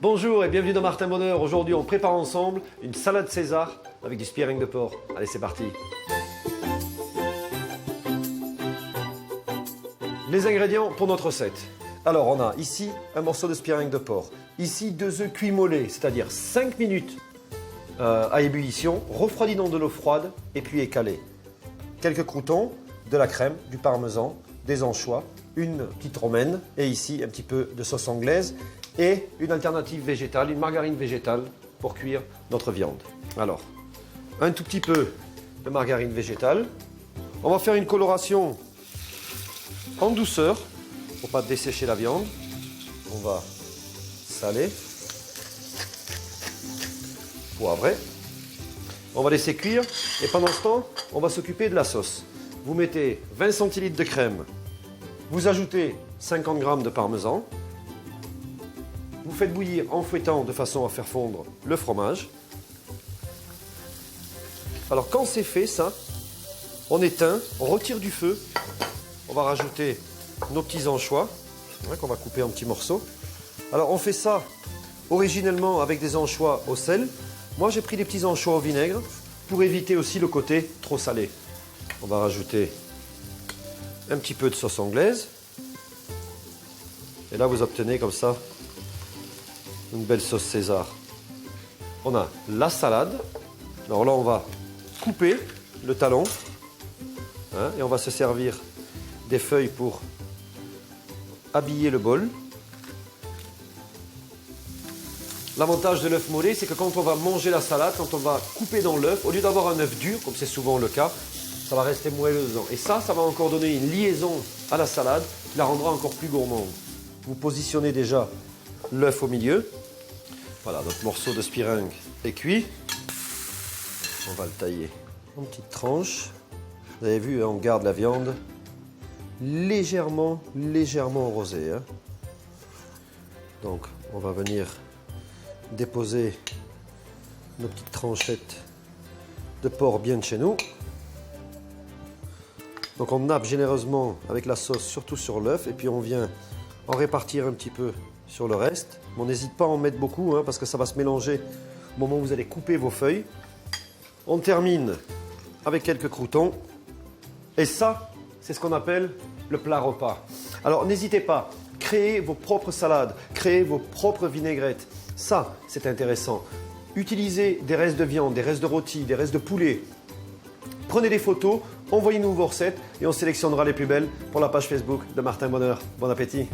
Bonjour et bienvenue dans Martin Bonheur. Aujourd'hui, on prépare ensemble une salade César avec du spearring de porc. Allez, c'est parti. Les ingrédients pour notre recette. Alors, on a ici un morceau de spearring de porc. Ici, 2 œufs cuits mollets, c'est-à-dire 5 minutes à ébullition, refroidis dans de l'eau froide et puis écalés. Quelques croûtons, de la crème, du parmesan, des anchois, une petite romaine et ici un petit peu de sauce anglaise et une alternative végétale, une margarine végétale pour cuire notre viande. Alors, un tout petit peu de margarine végétale. On va faire une coloration en douceur pour ne pas dessécher la viande. On va saler, poivrer. On va laisser cuire et pendant ce temps, on va s'occuper de la sauce. Vous mettez 20 centilitres de crème, vous ajoutez 50 g de parmesan, vous faites bouillir en fouettant de façon à faire fondre le fromage. Alors quand c'est fait ça, on éteint, on retire du feu, on va rajouter nos petits anchois qu'on va couper en petits morceaux. Alors on fait ça originellement avec des anchois au sel. Moi j'ai pris des petits anchois au vinaigre pour éviter aussi le côté trop salé. On va rajouter un petit peu de sauce anglaise. Et là vous obtenez comme ça une belle sauce César. On a la salade. Alors là on va couper le talon et on va se servir des feuilles pour habiller le bol. L'avantage de l'œuf mollet, c'est que quand on va manger la salade, quand on va couper dans l'œuf, au lieu d'avoir un œuf dur, comme c'est souvent le cas, ça va rester moelleux dedans. Et ça va encore donner une liaison à la salade qui la rendra encore plus gourmande. Vous positionnez déjà l'œuf au milieu. Voilà, notre morceau de spearring est cuit. On va le tailler en petites tranches. Vous avez vu, on garde la viande légèrement rosée. Donc, on va venir déposer nos petites tranchettes de porc bien de chez nous. Donc on nappe généreusement avec la sauce, surtout sur l'œuf, et puis on vient en répartir un petit peu sur le reste. Mais on n'hésite pas à en mettre beaucoup, parce que ça va se mélanger au moment où vous allez couper vos feuilles. On termine avec quelques croûtons. Et ça, c'est ce qu'on appelle le plat repas. Alors n'hésitez pas, créez vos propres salades, créez vos propres vinaigrettes. Ça, c'est intéressant. Utilisez des restes de viande, des restes de rôti, des restes de poulet. Prenez des photos, envoyez-nous vos recettes et on sélectionnera les plus belles pour la page Facebook de Martin Bonheur. Bon appétit!